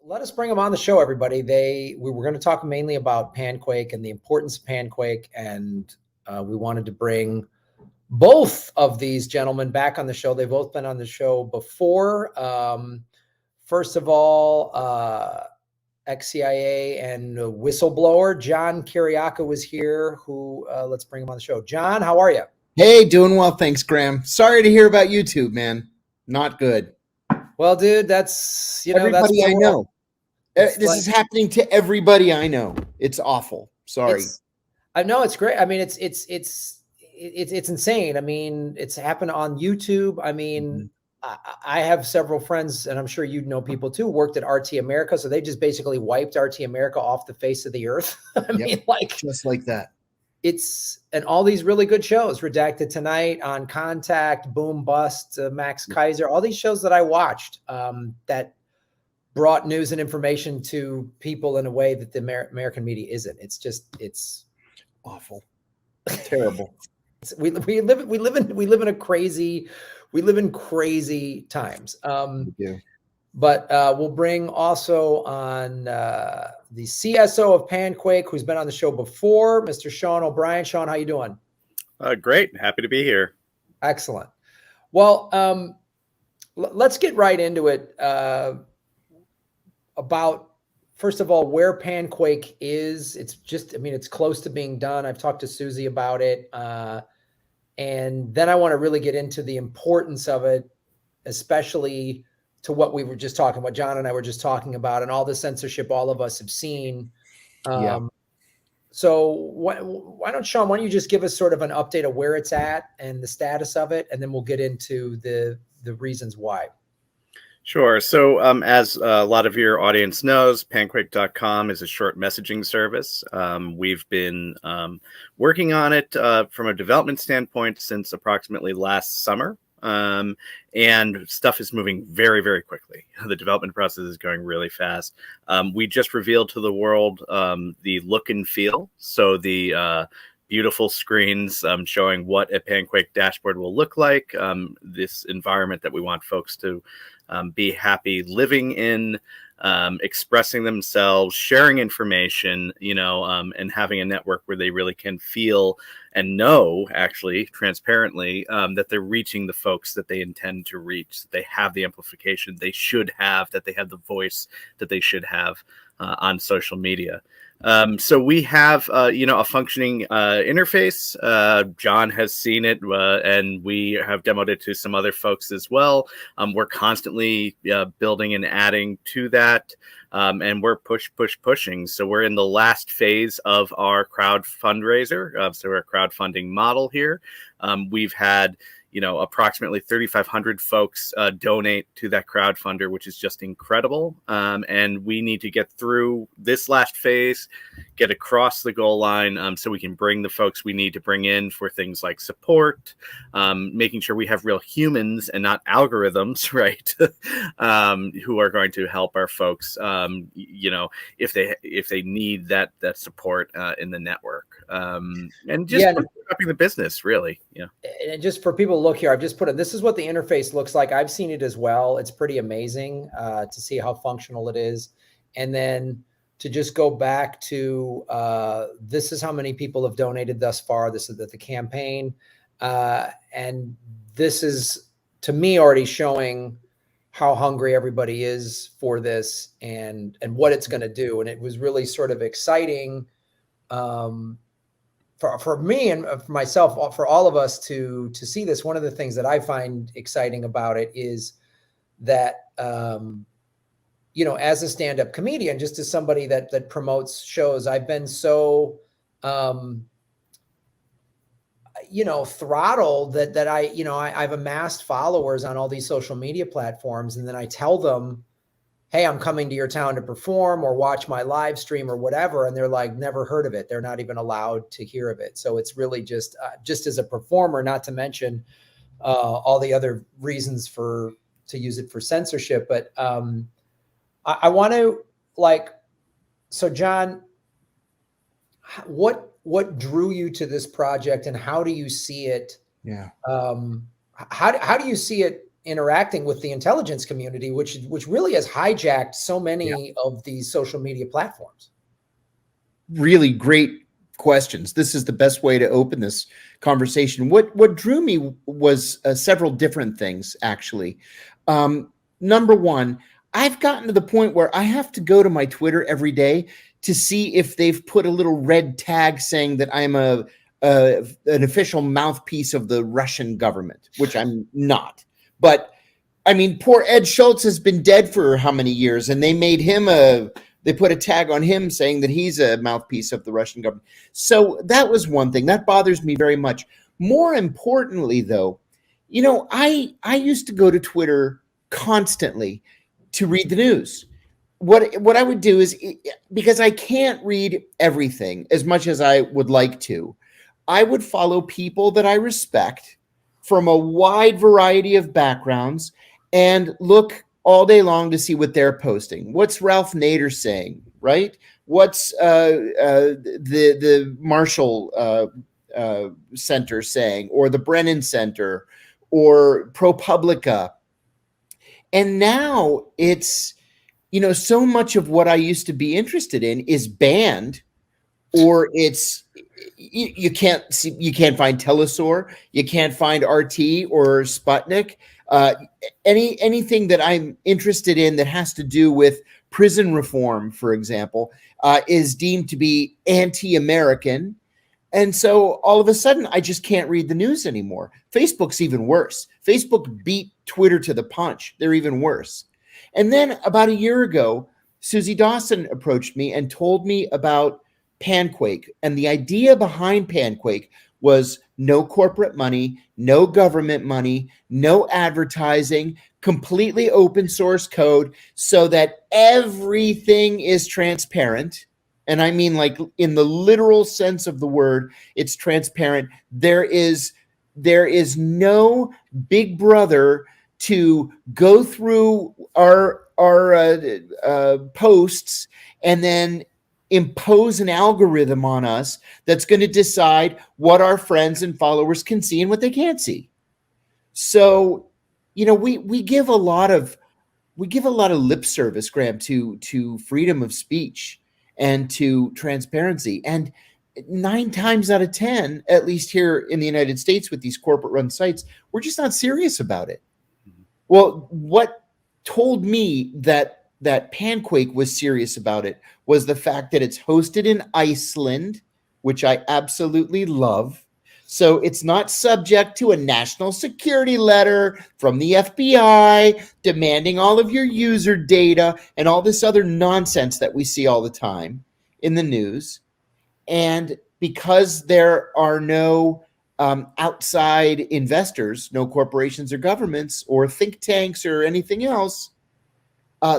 let us bring them on the show, everybody. We were going to talk mainly about Panquake and the importance of Panquake, and we wanted to bring both of these gentlemen back on the show. They've both been on the show before. First of all, ex-CIA and whistleblower John Kiriakou was here. Let's bring him on the show. John, how are you? Hey, doing well, thanks, Graham. Sorry to hear about YouTube, man. Not good. Well, dude, that's everybody I know. This is happening to everybody I know. It's awful. Sorry. I know it's great. I mean, it's insane. I mean, it's happened on YouTube. I mean, I have several friends, and I'm sure you know people too, worked at RT America. So they just basically wiped RT America off the face of the earth. I mean, just like that. And all these really good shows, Redacted Tonight, On Contact, Boom Bust, Max Kaiser, all these shows that I watched that brought news and information to people in a way that the American media isn't. It's awful, terrible. We live in crazy times. But we'll bring also on the CSO of Panquake, who's been on the show before, Mr. Sean O'Brien. Sean, how you doing? Great. Happy to be here. Excellent. Well, let's get right into it. About, first of all, where Panquake is. It's close to being done. I've talked to Susie about it. And then I want to really get into the importance of it, especially to what we were just talking about, John and I were just talking about, and all the censorship all of us have seen. So why don't you just give us sort of an update of where it's at and the status of it, and then we'll get into the reasons why. Sure. So as a lot of your audience knows, Panquake.com is a short messaging service. We've been working on it from a development standpoint since approximately last summer. And stuff is moving very, very quickly. The development process is going really fast. We just revealed to the world the look and feel. So the beautiful screens showing what a Panquake dashboard will look like, this environment that we want folks to be happy living in, expressing themselves, sharing information, and having a network where they really can feel and know, actually, transparently, that they're reaching the folks that they intend to reach, that they have the amplification they should have, that they have the voice that they should have on social media. So we have, a functioning interface. John has seen it, and we have demoed it to some other folks as well. We're constantly building and adding to that, and we're pushing. So we're in the last phase of our crowd fundraiser. So we're a crowdfunding model here. We've had approximately 3,500 folks donate to that crowdfunder, which is just incredible. And we need to get through this last phase, get across the goal line so we can bring the folks we need to bring in for things like support, making sure we have real humans and not algorithms, right? Who are going to help our folks, if they need that support in the network. And just upping the business, really. Yeah. And just for people to look here, I've just put it, this is what the interface looks like. I've seen it as well. It's pretty amazing to see how functional it is. And then to just go back to, this is how many people have donated thus far. This is the campaign. And this is, to me, already showing how hungry everybody is for this and what it's going to do. And it was really sort of exciting for me and for myself, for all of us to see this. One of the things that I find exciting about it is that, as a stand-up comedian, just as somebody that promotes shows, I've been so, throttled that I've amassed followers on all these social media platforms. And then I tell them, hey, I'm coming to your town to perform or watch my live stream or whatever. And they're like, never heard of it. They're not even allowed to hear of it. So it's really just as a performer, not to mention all the other reasons to use it for censorship. But I want to so John, what drew you to this project and how do you see it? Yeah. How do you see it interacting with the intelligence community, which really has hijacked so many of these social media platforms? Really great questions. This is the best way to open this conversation. What drew me was several different things, actually. Number one, I've gotten to the point where I have to go to my Twitter every day to see if they've put a little red tag saying that I'm an official mouthpiece of the Russian government, which I'm not. But I mean, poor Ed Schultz has been dead for how many years, and they made him they put a tag on him saying that he's a mouthpiece of the Russian government. So that was one thing that bothers me very much. More importantly, though, you know, I used to go to Twitter constantly to read the news. What I would do is, because I can't read everything as much as I would like to, I would follow people that I respect from a wide variety of backgrounds and look all day long to see what they're posting. What's Ralph Nader saying, right? What's the Marshall Center saying, or the Brennan Center, or ProPublica? And now it's, you know, so much of what I used to be interested in is banned, or it's you can't find Telesur, you can't find RT or Sputnik. Anything that I'm interested in that has to do with prison reform, for example, is deemed to be anti-American. And so all of a sudden, I just can't read the news anymore. Facebook's even worse. Facebook beat Twitter to the punch. They're even worse. And then about a year ago, Susie Dawson approached me and told me about Panquake. And the idea behind Panquake was no corporate money, no government money, no advertising, completely open source code so that everything is transparent. And I mean, like, in the literal sense of the word, it's transparent. There is no big brother to go through our posts and then impose an algorithm on us that's going to decide what our friends and followers can see and what they can't see. So, you know, we give a lot of lip service, Graham, to freedom of speech and to transparency. And 9 times out of 10, at least here in the United States with these corporate run sites, we're just not serious about it. Well, what told me that Panquake was serious about it was the fact that it's hosted in Iceland, which I absolutely love. So it's not subject to a national security letter from the FBI demanding all of your user data and all this other nonsense that we see all the time in the news. And because there are no outside investors, no corporations or governments or think tanks or anything else,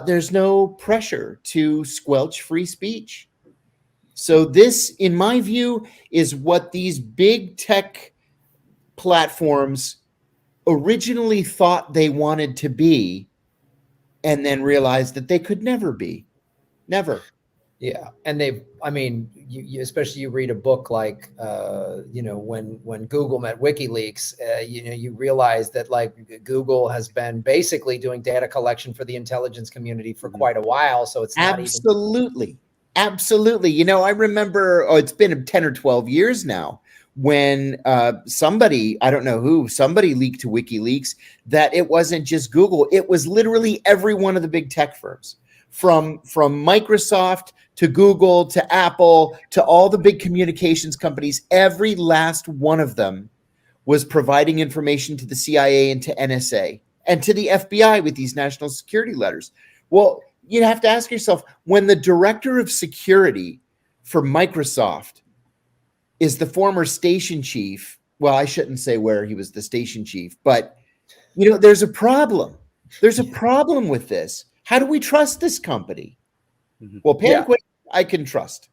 there's no pressure to squelch free speech. So this, in my view, is what these big tech platforms originally thought they wanted to be, and then realized that they could never be. Never. Yeah. And you especially you read a book like, you know, when Google met WikiLeaks, you know, you realize that, like, Google has been basically doing data collection for the intelligence community for quite a while. So it's not Absolutely. You know, I remember, it's been 10 or 12 years now, when somebody, I don't know who, somebody leaked to WikiLeaks that it wasn't just Google. It was literally every one of the big tech firms, from Microsoft to Google to Apple to all the big communications companies. Every last one of them was providing information to the CIA and to NSA and to the FBI with these national security letters. Well, you have to ask yourself, when the director of security for Microsoft is the former station chief, well, I shouldn't say where he was the station chief, but, you know, there's a problem. There's a problem with this. How do we trust this company? Well, Panquake, I can trust.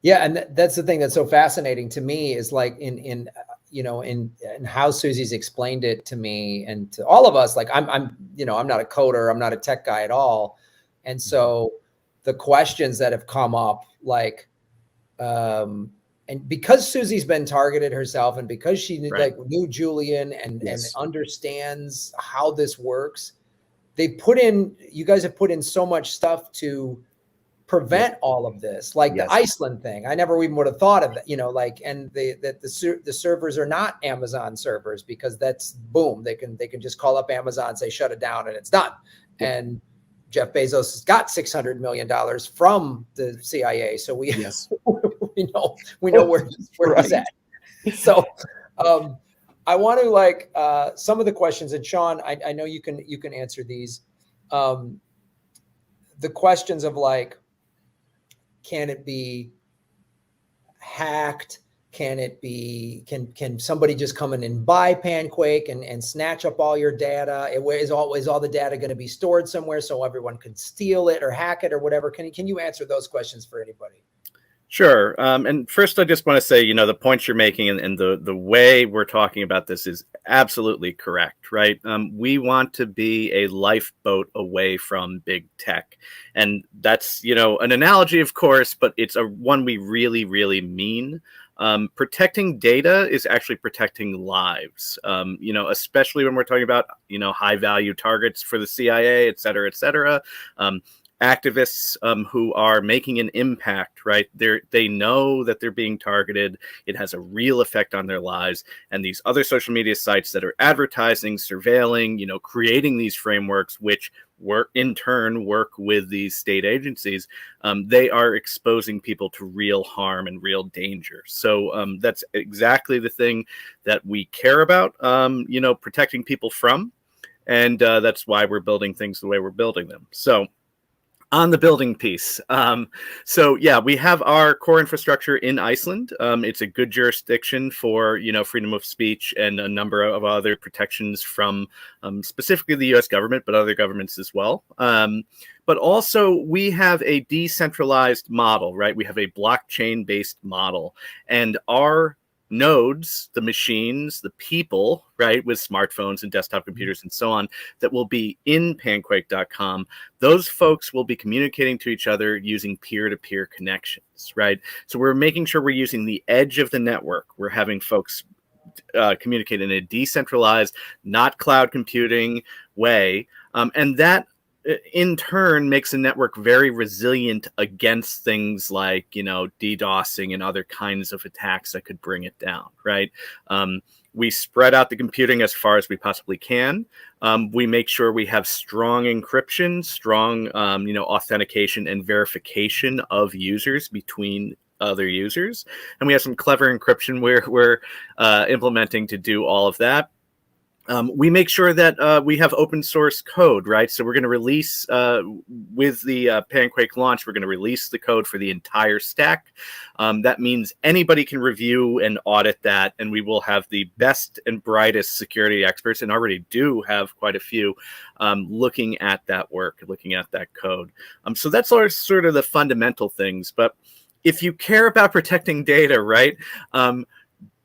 Yeah, and that's the thing that's so fascinating to me is, like, in how Susie's explained it to me and to all of us. Like, I'm you know, I'm not a coder, I'm not a tech guy at all, and so the questions that have come up, like, And because Susie's been targeted herself, and because she Right. like knew Julian and Yes. understands how this works, you guys have put in so much stuff to prevent all of this, like the Yes. Iceland thing. I never even would have thought of that, like, and the servers are not Amazon servers, because that's boom, they can just call up Amazon, say shut it down, and it's done. Yep. And Jeff Bezos has got $600 million from the CIA, so we Yes. we know where Right. he's at. So I want to some of the questions, and Sean, I know you can answer these. The questions of can it be hacked? Can somebody just come in and buy Panquake and snatch up all your data? Is all the data going to be stored somewhere so everyone can steal it or hack it or whatever? Can you answer those questions for anybody? Sure. And first, I just want to say, the points you're making and the way we're talking about this is absolutely correct, right? We want to be a lifeboat away from big tech. And that's, an analogy, of course, but it's one we really, really mean. Protecting data is actually protecting lives, especially when we're talking about, high value targets for the CIA, et cetera, et cetera. Activists who are making an impact, right? They know that they're being targeted. It has a real effect on their lives. And these other social media sites that are advertising, surveilling, creating these frameworks, which in turn work with these state agencies, they are exposing people to real harm and real danger. So that's exactly the thing that we care about, protecting people from. And that's why we're building things the way we're building them. So on the building piece. We have our core infrastructure in Iceland. It's a good jurisdiction for, freedom of speech and a number of other protections from specifically the US government, but other governments as well. But also we have a decentralized model, right? We have a blockchain-based model, and our nodes, the machines, the people, right, with smartphones and desktop computers and so on, that will be in Panquake.com, those folks will be communicating to each other using peer-to-peer connections, right? So we're making sure we're using the edge of the network. We're having folks communicate in a decentralized, not cloud computing way, and that in turn makes a network very resilient against things like, DDoSing and other kinds of attacks that could bring it down, right? We spread out the computing as far as we possibly can. We make sure we have strong encryption, strong, authentication and verification of users between other users. And we have some clever encryption we're implementing to do all of that. We make sure that we have open source code, right? So we're going to release, with the Panquake launch, we're going to release the code for the entire stack. That means anybody can review and audit that, and we will have the best and brightest security experts, and already do have quite a few, looking at that work, looking at that code. So that's sort of the fundamental things. But if you care about protecting data, right,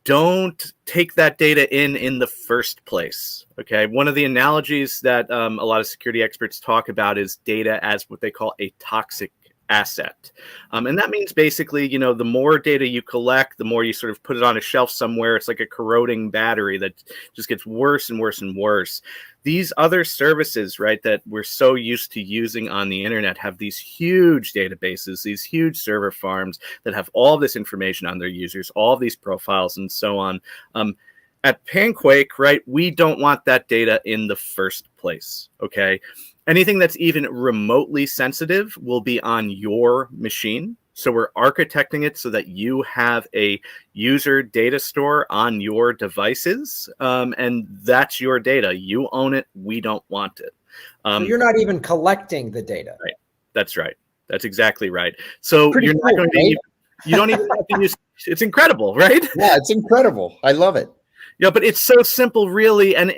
don't take that data in the first place, okay? One of the analogies that a lot of security experts talk about is data as what they call a toxic asset. And that means basically, the more data you collect, the more you sort of put it on a shelf somewhere. It's like a corroding battery that just gets worse and worse and worse. These other services, right, that we're so used to using on the internet have these huge databases, these huge server farms that have all this information on their users, all these profiles and so on. At Panquake, right, we don't want that data in the first place, okay? Anything that's even remotely sensitive will be on your machine. So we're architecting it so that you have a user data store on your devices, and that's your data. You own it. We don't want it. So you're not even collecting the data. Right. That's right. That's exactly right. So Pretty you're cool, not going to. right? You don't even have to use. It's incredible, right? Yeah, it's incredible. I love it. Yeah, but it's so simple, really, and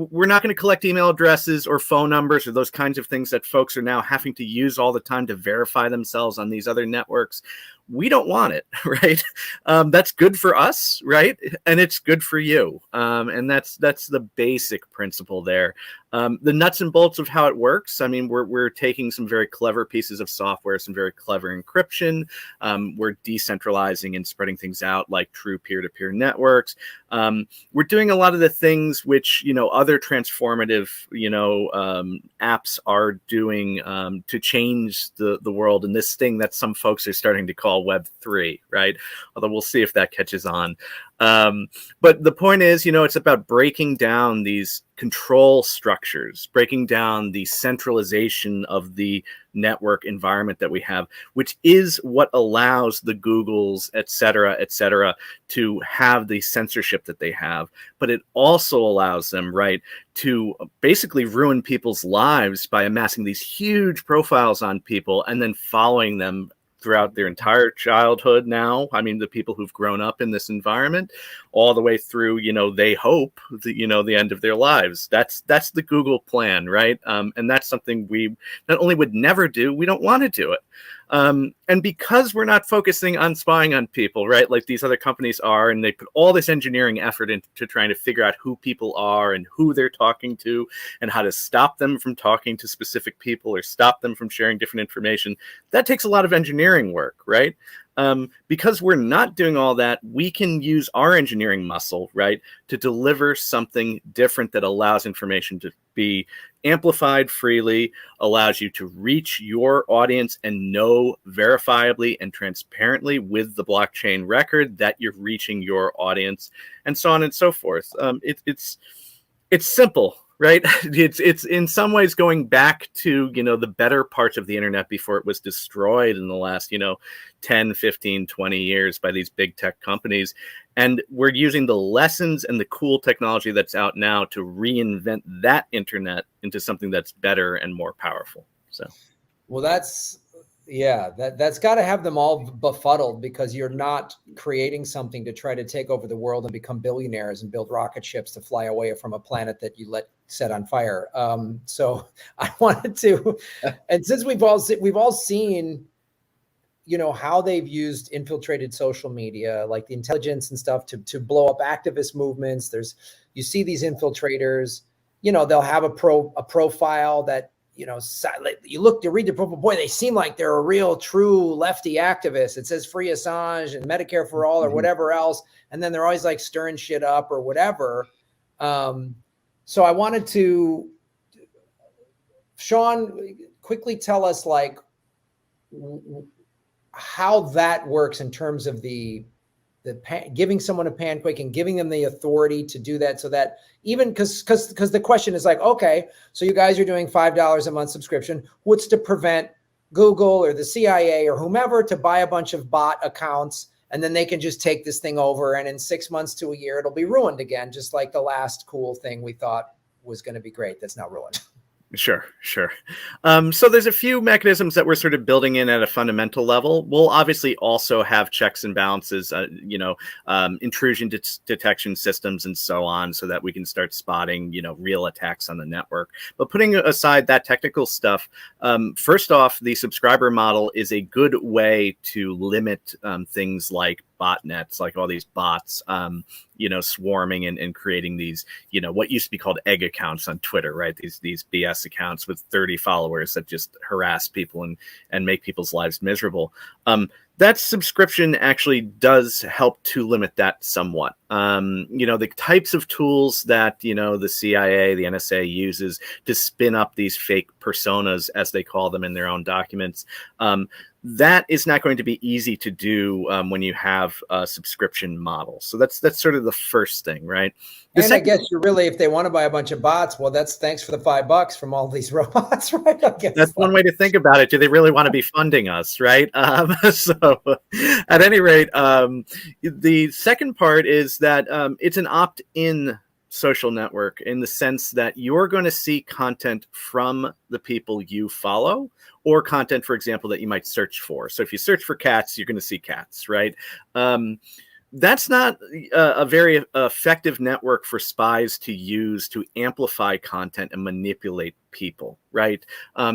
we're not going to collect email addresses or phone numbers or those kinds of things that folks are now having to use all the time to verify themselves on these other networks. we don't want it, right? That's good for us, right? And it's good for you. And that's the basic principle there. The nuts and bolts of how it works. I mean, we're taking some very clever pieces of software, some very clever encryption. We're decentralizing and spreading things out like true peer-to-peer networks. We're doing a lot of the things which, you know, other transformative, you know, apps are doing to change the world, and this thing that some folks are starting to call Web3, right? Although we'll see if that catches on. But the point is, you know, it's about breaking down these control structures, breaking down the centralization of the network environment that we have, which is what allows the Googles, et cetera, to have the censorship that they have. But it also allows them, right, to basically ruin people's lives by amassing these huge profiles on people and then following them throughout their entire childhood now. I mean, the people who've grown up in this environment all the way through, you know, they hope, the end of their lives. That's the Google plan, right? And that's something we not only would never do, we don't want to do it. And because we're not focusing on spying on people, right, like these other companies are, and they put all this engineering effort into trying to figure out who people are and who they're talking to and how to stop them from talking to specific people or stop them from sharing different information, that takes a lot of engineering work, right? Because we're not doing all that, we can use our engineering muscle, right, to deliver something different that allows information to be amplified freely, allows you to reach your audience and know verifiably and transparently with the blockchain record that you're reaching your audience, and so on and so forth. It's simple. Right. It's in some ways going back to, you know, the better parts of the internet before it was destroyed in the last, 10, 15, 20 years by these big tech companies. And we're using the lessons and the cool technology that's out now to reinvent that internet into something that's better and more powerful. So, well, that's got to have them all befuddled, because you're not creating something to try to take over the world and become billionaires and build rocket ships to fly away from a planet that you let set on fire. So I wanted to, and since we've all seen, you know, how they've used infiltrated social media, like the intelligence and stuff to blow up activist movements. You see these infiltrators, you know, they'll have a profile that, you know, you read the profile, boy, they seem like they're a real true lefty activist. It says free Assange and Medicare for all or whatever else. And then they're always like stirring shit up or whatever. So I wanted to, Sean, quickly tell us like how that works in terms of the giving someone a Panquake and giving them the authority to do that, so that even because the question is like, okay, so you guys are doing $5 a month subscription. What's to prevent Google or the CIA or whomever to buy a bunch of bot accounts, and then they can just take this thing over, and in 6 months to a year, it'll be ruined again, just like the last cool thing we thought was going to be great that's now ruined. Sure. So there's a few mechanisms that we're sort of building in at a fundamental level. We'll obviously also have checks and balances, intrusion detection systems and so on, so that we can start spotting, real attacks on the network. But putting aside that technical stuff, first off, the subscriber model is a good way to limit things like botnets, like all these bots, swarming and creating these, what used to be called egg accounts on Twitter, right? These BS accounts with 30 followers that just harass people and make people's lives miserable. That subscription actually does help to limit that somewhat. The types of tools that, the CIA, the NSA uses to spin up these fake personas, as they call them in their own documents, that is not going to be easy to do when you have a subscription model. So that's sort of the first thing, right? I guess you're really, if they want to buy a bunch of bots, well, that's thanks for the $5 from all these robots, right? I guess that's one way to think about it. Do they really want to be funding us, right? So at any rate, the second part is that it's an opt-in social network, in the sense that you're going to see content from the people you follow, or content, for example, that you might search for. So if you search for cats, you're going to see cats, right? That's not a very effective network for spies to use to amplify content and manipulate people, right?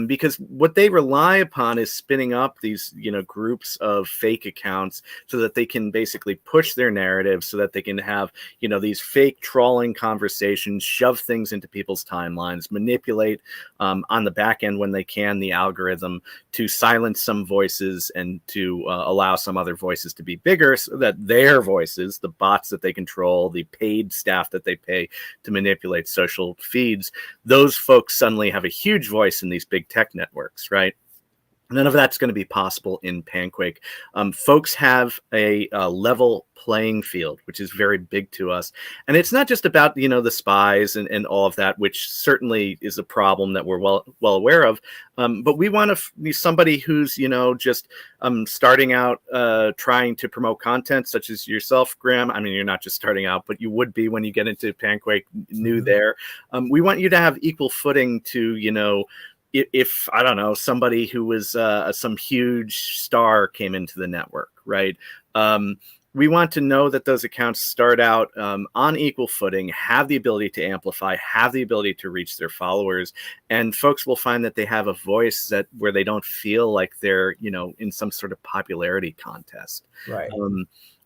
Because what they rely upon is spinning up these, groups of fake accounts so that they can basically push their narrative, so that they can have, these fake trawling conversations, shove things into people's timelines, manipulate on the back end when they can the algorithm to silence some voices and to allow some other voices to be bigger, so that their voices, the bots that they control, the paid staff that they pay to manipulate social feeds, those folks suddenly have a huge voice in these big tech networks, right? None of that's going to be possible in Panquake. Folks have a level playing field, which is very big to us. And it's not just about, the spies and all of that, which certainly is a problem that we're well aware of. But we want to be somebody who's, just starting out trying to promote content, such as yourself, Graham. I mean, you're not just starting out, but you would be when you get into Panquake, new there. We want you to have equal footing to, if I don't know, somebody who was some huge star came into the network, right? We want to know that those accounts start out on equal footing, have the ability to amplify, have the ability to reach their followers, and folks will find that they have a voice where they don't feel like they're, in some sort of popularity contest. Right.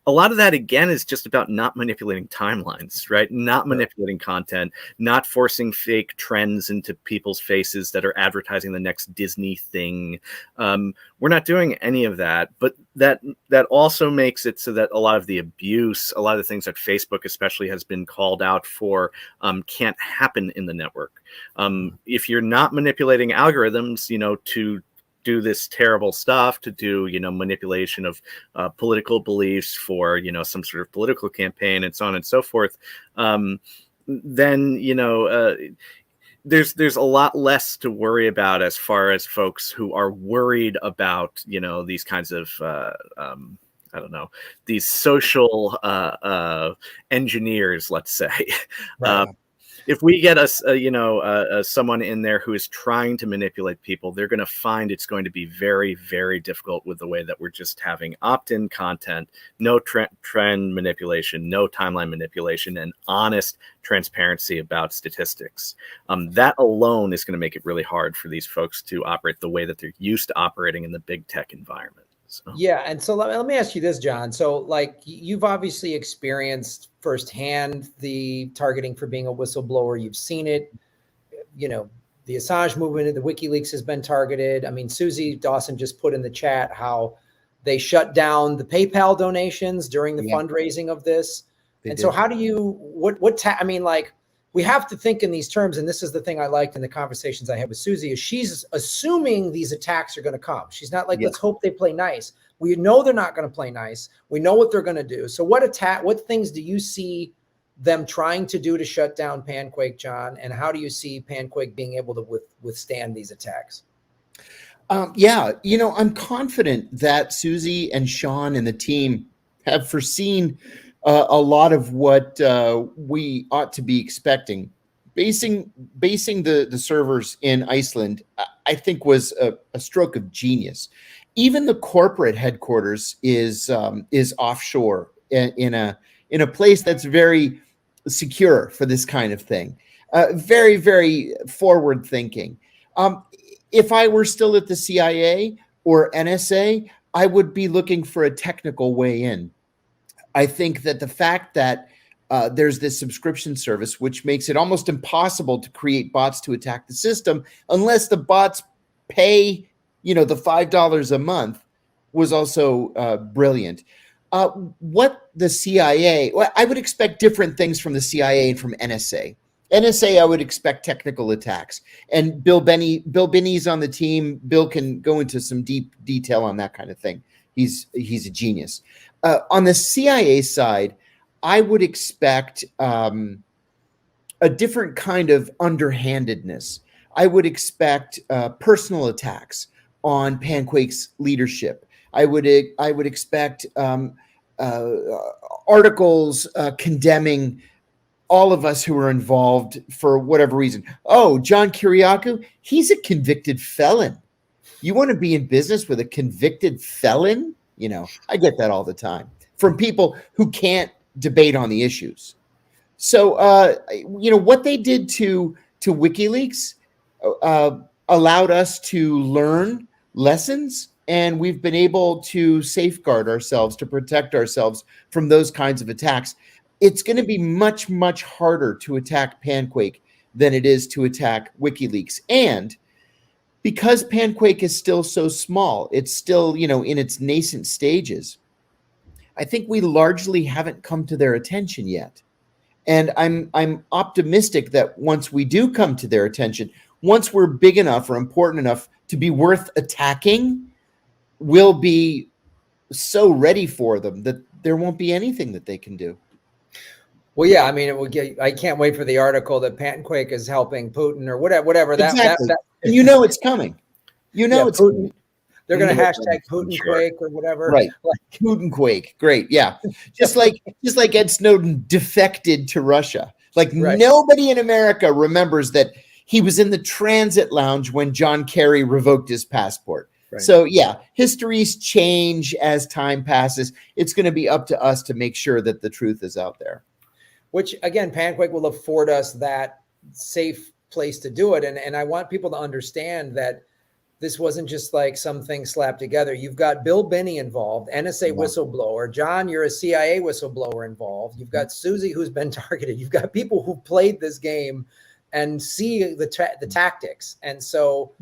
A lot of that, again, is just about not manipulating timelines, right? Not manipulating content, not forcing fake trends into people's faces that are advertising the next Disney thing. We're not doing any of that, but that also makes it so that a lot of the abuse, a lot of the things that Facebook especially has been called out for, can't happen in the network. If you're not manipulating algorithms, to do this terrible stuff, to do, manipulation of political beliefs for, some sort of political campaign and so on and so forth, then, there's a lot less to worry about as far as folks who are worried about, these kinds of, I don't know, these social engineers, let's say. Right. If we get us, someone in there who is trying to manipulate people, they're going to find it's going to be very, very difficult with the way that we're just having opt-in content, no trend manipulation, no timeline manipulation, and honest transparency about statistics. That alone is going to make it really hard for these folks to operate the way that they're used to operating in the big tech environment. So. Yeah. And so let me ask you this, John. So like you've obviously experienced firsthand the targeting for being a whistleblower. You've seen it, the Assange movement, the WikiLeaks has been targeted. I mean, Susie Dawson just put in the chat how they shut down the PayPal donations during the fundraising of this. So how do you, we have to think in these terms, and this is the thing I liked in the conversations I had with Susie, is she's assuming these attacks are going to come. She's not like, let's hope they play nice. We know they're not going to play nice. We know what they're going to do. So what things do you see them trying to do to shut down Panquake, John? And how do you see Panquake being able to withstand these attacks? I'm confident that Susie and Sean and the team have foreseen a lot of what we ought to be expecting. Basing the servers in Iceland, I think, was a stroke of genius. Even the corporate headquarters is offshore in a place that's very secure for this kind of thing. Very, very forward thinking. If I were still at the CIA or NSA, I would be looking for a technical way in. I think that the fact that there's this subscription service, which makes it almost impossible to create bots to attack the system unless the bots pay, the $5 a month, was also brilliant. What the CIA, I would expect different things from the CIA and from NSA. NSA, I would expect technical attacks. And Bill Binney's on the team. Bill can go into some deep detail on that kind of thing. He's a genius. On the CIA side, I would expect a different kind of underhandedness. I would expect personal attacks on Panquake's leadership. I would expect articles condemning all of us who are involved for whatever reason. Oh, John Kiriakou, he's a convicted felon. You want to be in business with a convicted felon? I get that all the time from people who can't debate on the issues. So, what they did to WikiLeaks, allowed us to learn lessons, and we've been able to safeguard ourselves, to protect ourselves from those kinds of attacks. It's going to be much, much harder to attack Panquake than it is to attack WikiLeaks. And because Panquake is still so small, it's still, in its nascent stages, I think we largely haven't come to their attention yet. And I'm optimistic that once we do come to their attention, once we're big enough or important enough to be worth attacking, we'll be so ready for them that there won't be anything that they can do. Well, yeah, I mean, I can't wait for the article that Panquake is helping Putin or whatever. Exactly. That And it's coming. It's Putin. coming. They're going to hashtag Putinquake or whatever. Right. Putinquake. Great. Yeah. Just like Ed Snowden defected to Russia. Nobody in America remembers that he was in the transit lounge when John Kerry revoked his passport. Right. So yeah, histories change as time passes. It's going to be up to us to make sure that the truth is out there. Which again, Panquake will afford us that safe place to do it. And I want people to understand that this wasn't just like something slapped together. You've got Bill Binney involved, NSA whistleblower. John, you're a CIA whistleblower involved. You've got Susie, who's been targeted. You've got people who played this game and see the tactics. And so,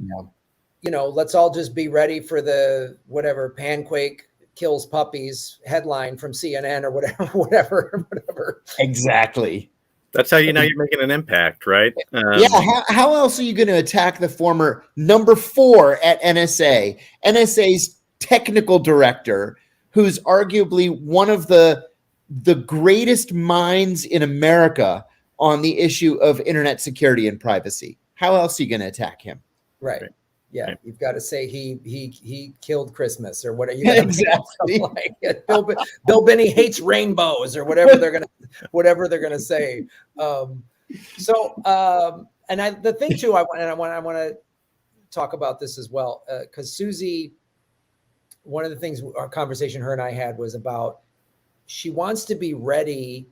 let's all just be ready for the whatever Panquake kills puppies headline from CNN or whatever. Exactly. That's how you know you're making an impact, right? How else are you going to attack the former number 4 at NSA, NSA's technical director, who's arguably one of the greatest minds in America on the issue of internet security and privacy? How else are you going to attack him? Right. Yeah, right. You've got to say he killed Christmas or whatever. Exactly. Like Bill Binney hates rainbows or whatever they're gonna say. The thing too, I want to talk about this as well because Susie, one of the things our conversation her and I had was about she wants to be ready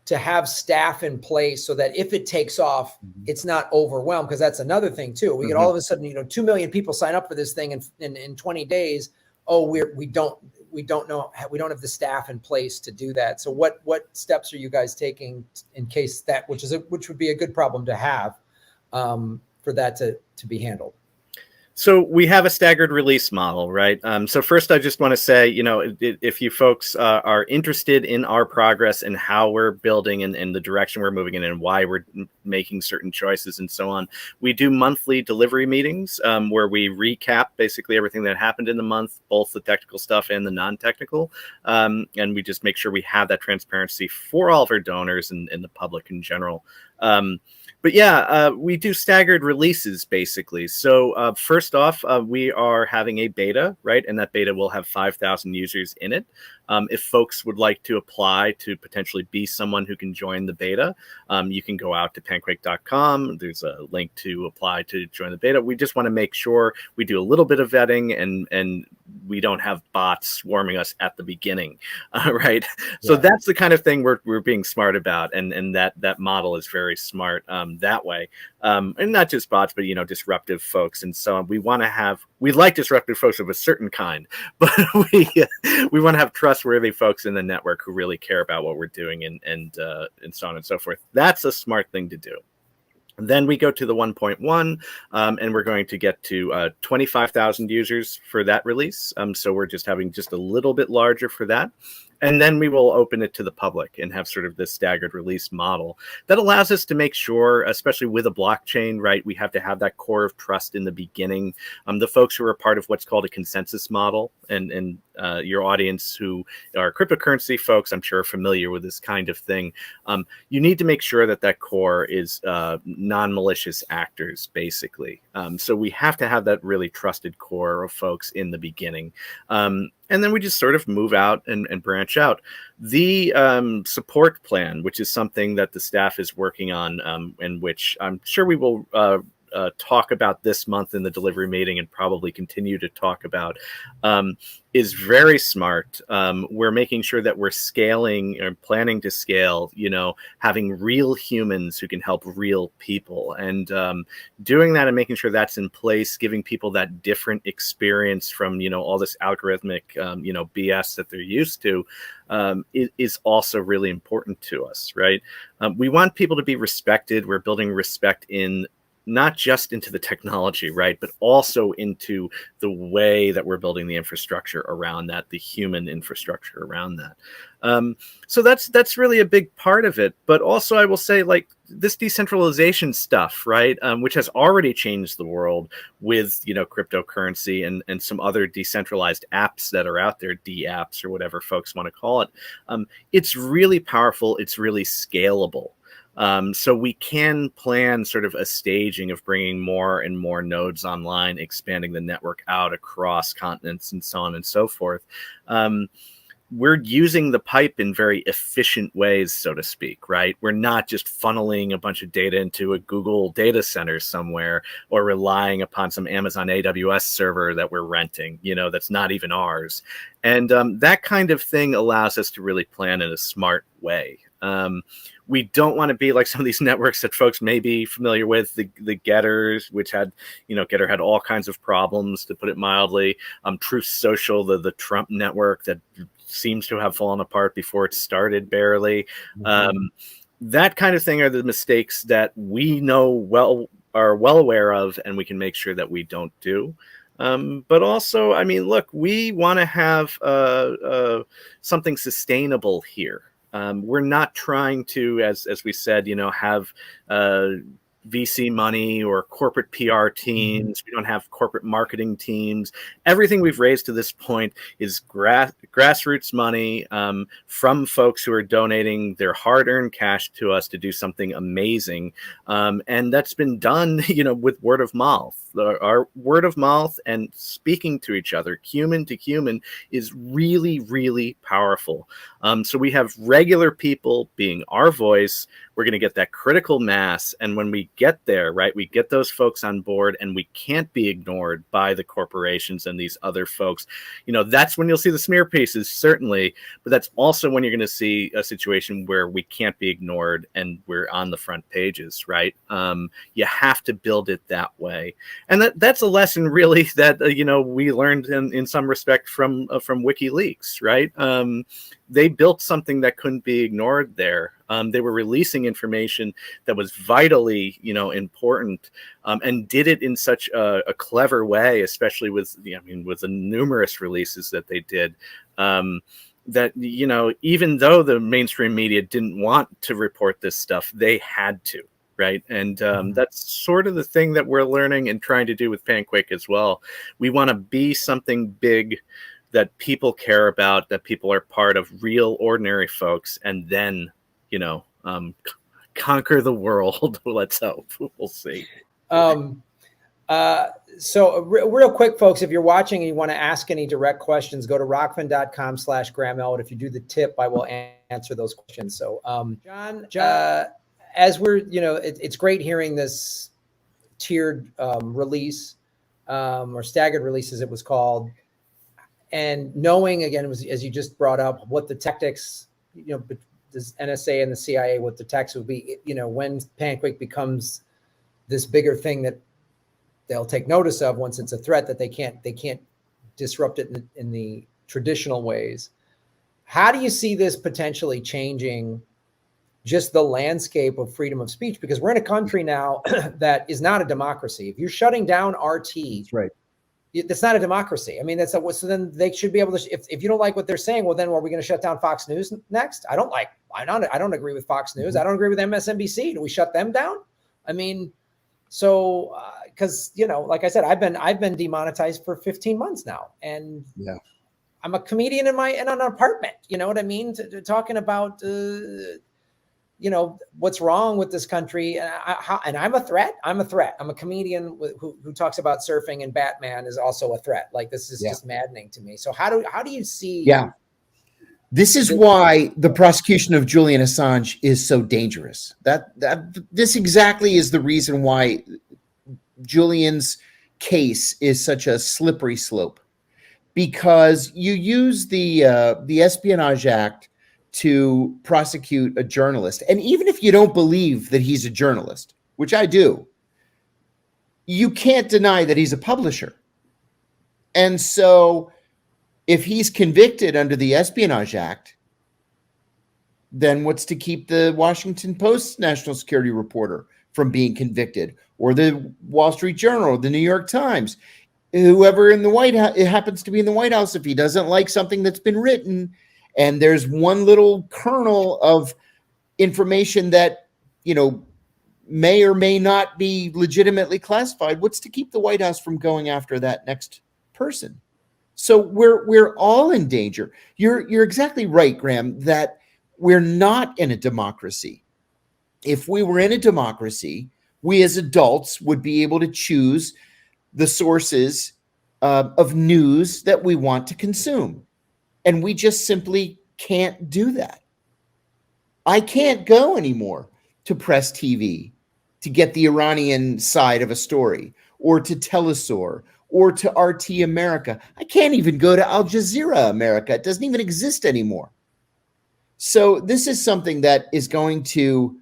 to have staff in place so that if it takes off, it's not overwhelmed. Because that's another thing too. We get all of a sudden, 2 million people sign up for this thing in 20 days. Oh, we don't know. We don't have the staff in place to do that. So what steps are you guys taking in case that, which would be a good problem to have for that to be handled? So we have a staggered release model, right? So first, I just want to say, if you folks are interested in our progress and how we're building and the direction we're moving in and why we're making certain choices and so on, we do monthly delivery meetings where we recap basically everything that happened in the month, both the technical stuff and the non-technical. And we just make sure we have that transparency for all of our donors and the public in general. But yeah, we do staggered releases basically. So first off, we are having a beta, right? And that beta will have 5,000 users in it. If folks would like to apply to potentially be someone who can join the beta, you can go out to panquake.com. There's a link to apply to join the beta. We just want to make sure we do a little bit of vetting and we don't have bots swarming us at the beginning, right? Yeah. So that's the kind of thing we're being smart about, and that model is very smart that way. And not just bots, but disruptive folks and so on. We like disruptive folks of a certain kind, but we want to have trustworthy folks in the network who really care about what we're doing and so on and so forth. That's a smart thing to do. Then we go to the 1.1, and we're going to get to 25,000 users for that release. So we're just having just a little bit larger for that. And then we will open it to the public and have sort of this staggered release model that allows us to make sure, especially with a blockchain, right, we have to have that core of trust in the beginning. The folks who are part of what's called a consensus model and your audience who are cryptocurrency folks, I'm sure are familiar with this kind of thing. You need to make sure that core is non-malicious actors, basically. So we have to have that really trusted core of folks in the beginning. And then we just sort of move out and branch out. The support plan, which is something that the staff is working on, and which I'm sure we will talk about this month in the delivery meeting and probably continue to talk about, is very smart. We're making sure that we're scaling or planning to scale, having real humans who can help real people, and doing that and making sure that's in place, giving people that different experience from, all this algorithmic, BS that they're used to, is also really important to us, right? We want people to be respected. We're building respect in not just into the technology, right, but also into the way that we're building the infrastructure around that, the human infrastructure around that. So that's really a big part of it. But also, I will say, like, this decentralization stuff, right, which has already changed the world with, cryptocurrency and some other decentralized apps that are out there, D-apps or whatever folks want to call it. It's really powerful. It's really scalable. So we can plan sort of a staging of bringing more and more nodes online, expanding the network out across continents and so on and so forth. We're using the pipe in very efficient ways, so to speak, right? We're not just funneling a bunch of data into a Google data center somewhere or relying upon some Amazon AWS server that we're renting, that's not even ours. And that kind of thing allows us to really plan in a smart way. We don't want to be like some of these networks that folks may be familiar with, the Getters, which had, Getter had all kinds of problems, to put it mildly. Truth Social, the Trump network that seems to have fallen apart before it started, barely. Mm-hmm. That kind of thing are the mistakes that we are well aware of, and we can make sure that we don't do. But also, I mean, look, we want to have something sustainable here. We're not trying to, as we said, have VC money or corporate PR teams. We don't have corporate marketing teams. Everything we've raised to this point is grassroots money from folks who are donating their hard-earned cash to us to do something amazing. And that's been done, with word of mouth. Our word of mouth and speaking to each other, human to human, is really, really powerful. So we have regular people being our voice. We're going to get that critical mass. And when we get there, right, we get those folks on board, and we can't be ignored by the corporations and these other folks. That's when you'll see the smear pieces, certainly. But that's also when you're going to see a situation where we can't be ignored and we're on the front pages, right? You have to build it that way. And that's a lesson, really, that, we learned in some respect from WikiLeaks, right? They built something that couldn't be ignored there. They were releasing information that was vitally, important, and did it in such a clever way, especially with the numerous releases that they did, that, even though the mainstream media didn't want to report this stuff, they had to. Right. And that's sort of the thing that we're learning and trying to do with Panquake as well. We want to be something big that people care about, that people are part of, real ordinary folks, and then, conquer the world. Let's hope. We'll see. So real quick, folks, if you're watching and you want to ask any direct questions, go to rockfin.com/Graham Elwood. If you do the tip, I will answer those questions. So, John, as we're, it's great hearing this tiered release, or staggered release, as it was called, and knowing, again, as you just brought up, what the tactics, this NSA and the CIA, what the tactics would be, when Panquake becomes this bigger thing that they'll take notice of once it's a threat that they can't disrupt it in the traditional ways. How do you see this potentially changing just the landscape of freedom of speech? Because we're in a country now that is not a democracy. If you're shutting down RT, that's right, that's not a democracy. I mean, so then they should be able to, if you don't like what they're saying, well, then are we going to shut down Fox News next? I don't agree with Fox News. I don't agree with MSNBC. Do we shut them down? I mean, so, cause like I said, I've been demonetized for 15 months now, and yeah, I'm a comedian in an apartment, you know what I mean? Talking about, what's wrong with this country. And I'm a threat. I'm a comedian who talks about surfing, and Batman is also a threat. Like, this is just maddening to me. So how do you see? Yeah. This is why the prosecution of Julian Assange is so dangerous. This exactly is the reason why Julian's case is such a slippery slope, because you use the Espionage Act to prosecute a journalist, and even if you don't believe that he's a journalist, which I do, you can't deny that he's a publisher. And so if he's convicted under the Espionage Act, then what's to keep the Washington Post national security reporter from being convicted, or the Wall Street Journal, or the New York Times, whoever in the White House, it happens to be in the White House, if he doesn't like something that's been written and there's one little kernel of information that, you know, may or may not be legitimately classified, what's to keep the White House from going after that next person? So we're all in danger. You're exactly right, Graham, that we're not in a democracy. If we were in a democracy, we as adults would be able to choose the sources of news that we want to consume. And we just simply can't do that. I can't go anymore to Press TV to get the Iranian side of a story, or to Telesur, or to RT America. I can't even go to Al Jazeera America. It doesn't even exist anymore. So this is something that is going to,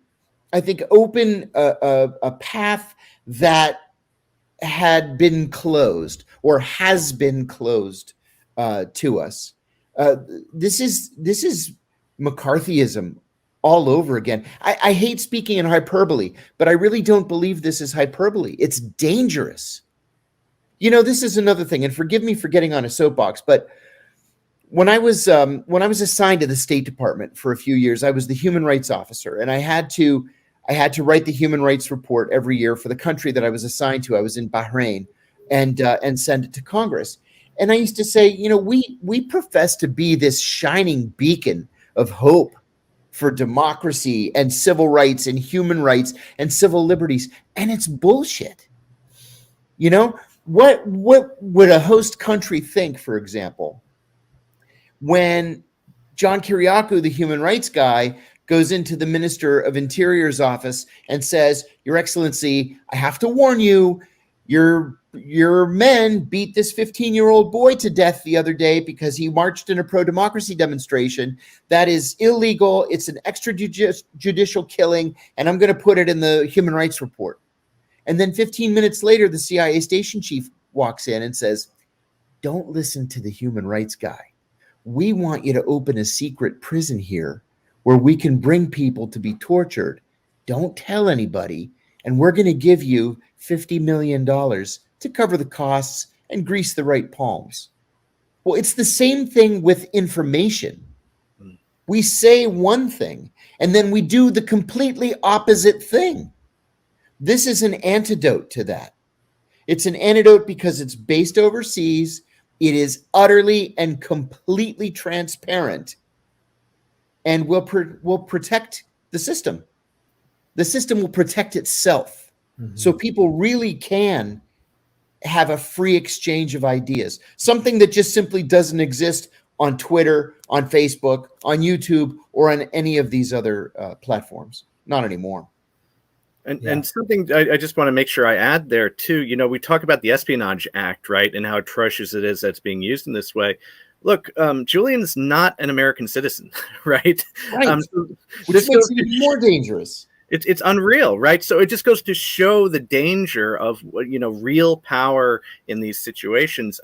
I think, open a path that had been closed, or has been closed to us. This is McCarthyism all over again. I hate speaking in hyperbole, but I really don't believe this is hyperbole. It's dangerous. You know, this is another thing, and forgive me for getting on a soapbox, but when I was assigned to the State Department for a few years, I was the human rights officer, and I had to write the human rights report every year for the country that I was assigned to. I was in Bahrain, and send it to Congress. And I used to say, you know, we profess to be this shining beacon of hope for democracy and civil rights and human rights and civil liberties, and it's bullshit. You know, what would a host country think, for example, when John Kiriakou, the human rights guy, goes into the Minister of Interior's office and says, "Your Excellency, I have to warn you, your men beat this 15-year-old boy to death the other day because he marched in a pro-democracy demonstration. That is illegal. It's an extrajudicial killing, and I'm going to put it in the human rights report." And then 15 minutes later, the CIA station chief walks in and says, "Don't listen to the human rights guy. We want you to open a secret prison here where we can bring people to be tortured. Don't tell anybody. And we're going to give you $50 million to cover the costs and grease the right palms." Well, it's the same thing with information. We say one thing, and then we do the completely opposite thing. This is an antidote to that. It's an antidote because it's based overseas. It is utterly and completely transparent, and will protect the system. The system will protect itself. Mm-hmm. So people really can have a free exchange of ideas, something that just simply doesn't exist on Twitter, on Facebook, on YouTube, or on any of these other platforms. Not anymore. And something I just want to make sure I add there too, you know, we talk about the Espionage Act, right, and how atrocious it is that's being used in this way. Look, Julian's not an American citizen, right? Right. Which makes it even more dangerous. It's unreal, right? So it just goes to show the danger of, you know, real power in these situations.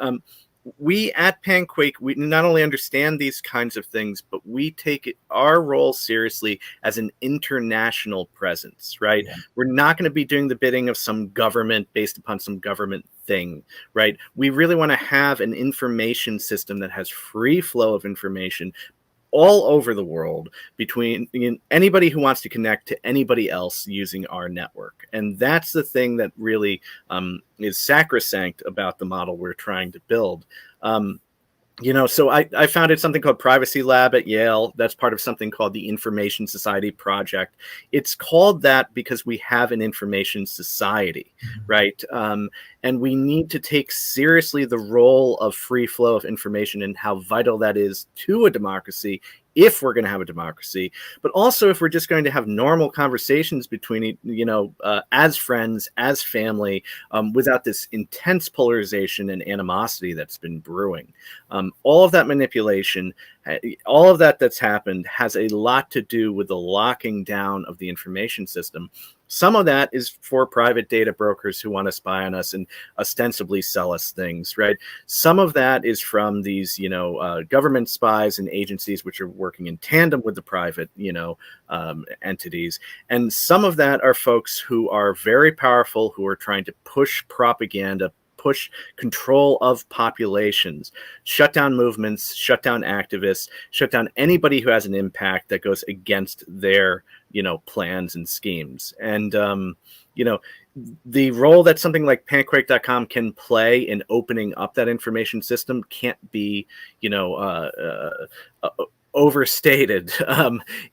We at Panquake, we not only understand these kinds of things, but we take our role seriously as an international presence, right? Yeah. We're not going to be doing the bidding of some government based upon some government thing, right? We really want to have an information system that has free flow of information all over the world between anybody who wants to connect to anybody else using our network. And that's the thing that really is sacrosanct about the model we're trying to build. You know, so I founded something called Privacy Lab at Yale. That's part of something called the Information Society Project. It's called that because we have an information society, right? And we need to take seriously the role of free flow of information and how vital that is to a democracy if we're going to have a democracy, but also if we're just going to have normal conversations between, as friends, as family, without this intense polarization and animosity that's been brewing. All of that manipulation, all of that's happened has a lot to do with the locking down of the information system. Some of that is for private data brokers who want to spy on us and ostensibly sell us things, right? Some of that is from these, government spies and agencies which are working in tandem with the private, entities. And some of that are folks who are very powerful, who are trying to push propaganda, push control of populations, shut down movements, shut down activists, shut down anybody who has an impact that goes against their, plans and schemes. And, the role that something like Panquake.com can play in opening up that information system can't be, overstated.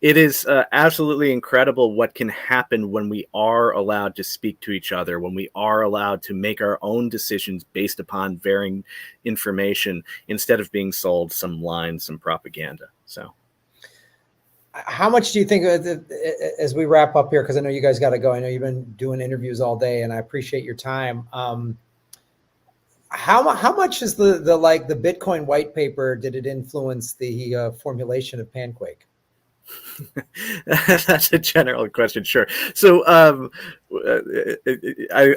It is absolutely incredible what can happen when we are allowed to speak to each other, when we are allowed to make our own decisions based upon varying information instead of being sold some lines, some propaganda. So how much do you think, as we wrap up here, because I know you guys got to go, I know you've been doing interviews all day and I appreciate your time. How much is the Bitcoin white paper, did it influence the formulation of Panquake? That's a general question. Sure. So I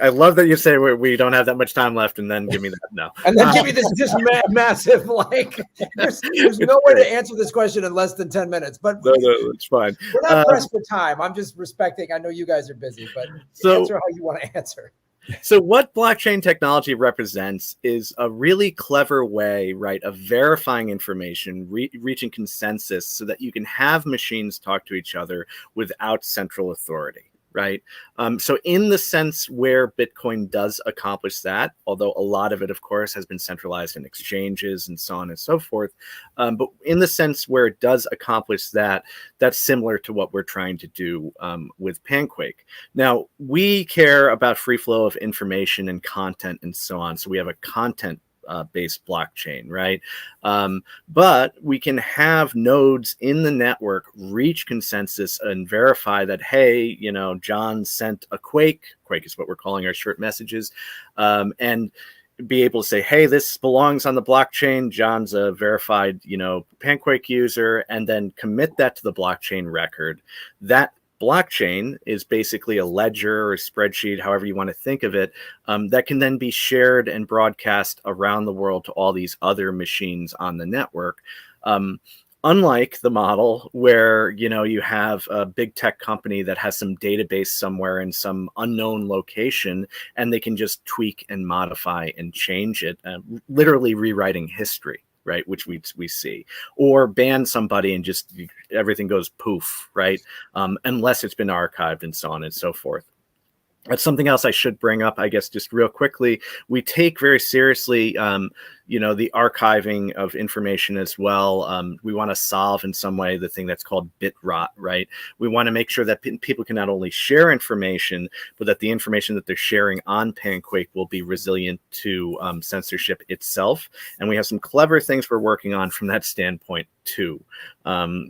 love that you say we don't have that much time left, and then give me that. No. And then give me this just massive, there's no way to answer this question in less than 10 minutes, but no, it's fine. We're not pressed for time. I'm just respecting, I know you guys are busy, but answer how you want to answer. So what blockchain technology represents is a really clever way, right, of verifying information, reaching consensus so that you can have machines talk to each other without central authority, right? So in the sense where Bitcoin does accomplish that, although a lot of it, of course, has been centralized in exchanges and so on and so forth, but in the sense where it does accomplish that, that's similar to what we're trying to do with Panquake. Now, we care about free flow of information and content and so on. So we have a content based blockchain, right? But we can have nodes in the network reach consensus and verify that, hey, John sent a Quake is what we're calling our short messages, and be able to say, hey, this belongs on the blockchain. John's a verified, Panquake user, and then commit that to the blockchain record. That blockchain is basically a ledger or a spreadsheet, however you want to think of it, that can then be shared and broadcast around the world to all these other machines on the network. Unlike the model where, you have a big tech company that has some database somewhere in some unknown location, and they can just tweak and modify and change it, literally rewriting history, right? Which we see, or ban somebody and just everything goes poof, right? Unless it's been archived and so on and so forth. That's something else I should bring up, I guess, just real quickly. We take very seriously, the archiving of information as well. We want to solve in some way the thing that's called bit rot, right? We want to make sure that people can not only share information, but that the information that they're sharing on Panquake will be resilient to censorship itself. And we have some clever things we're working on from that standpoint too.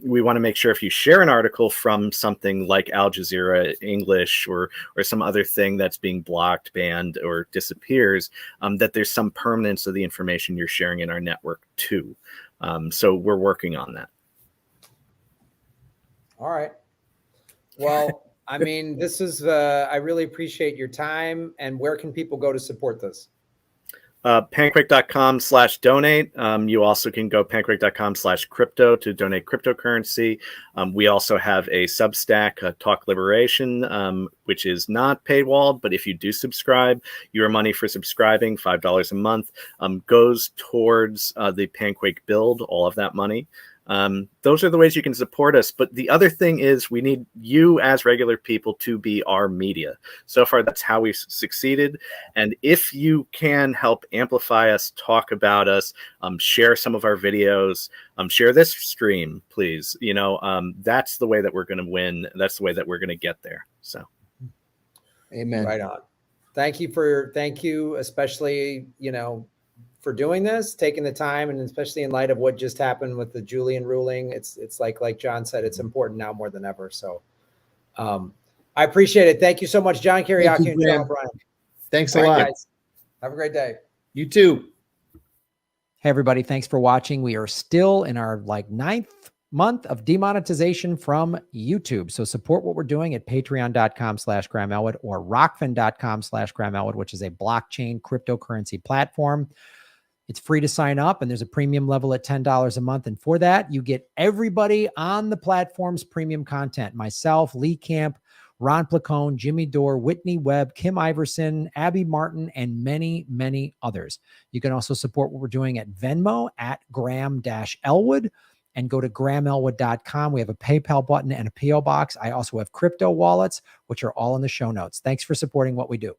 We want to make sure if you share an article from something like Al Jazeera English or some other thing that's being blocked, banned, or disappears, that there's some permanence of the information you're sharing in our network too. So we're working on that. All right. Well, I mean, this is, I really appreciate your time. And where can people go to support this? Panquake.com/donate. You also can go panquake.com/crypto to donate cryptocurrency. We also have a Substack, Talk Liberation, which is not paywalled, but if you do subscribe, your money for subscribing, $5 a month, goes towards the Panquake build, all of that money. Those are the ways you can support us. But the other thing is we need you as regular people to be our media. So far, that's how we've succeeded. And if you can help amplify us, talk about us, share some of our videos, share this stream, please. That's the way that we're going to win. That's the way that we're going to get there. So. Amen. Right on. Thank you, especially, for doing this, taking the time, and especially in light of what just happened with the Julian ruling. It's like John said, it's important now more than ever. So I appreciate it. Thank you so much, John Kiriakou and Joe O'Brien. Thanks a lot. Guys. Have a great day. You too. Hey, everybody. Thanks for watching. We are still in our 9th month of demonetization from YouTube. So support what we're doing at patreon.com/Graham Elwood or rockfin.com/Graham Elwood, which is a blockchain cryptocurrency platform. It's free to sign up, and there's a premium level at $10 a month. And for that, you get everybody on the platform's premium content. Myself, Lee Camp, Ron Placone, Jimmy Dore, Whitney Webb, Kim Iverson, Abby Martin, and many, many others. You can also support what we're doing at Venmo at Graham-Elwood. And go to GrahamElwood.com. We have a PayPal button and a PO box. I also have crypto wallets, which are all in the show notes. Thanks for supporting what we do.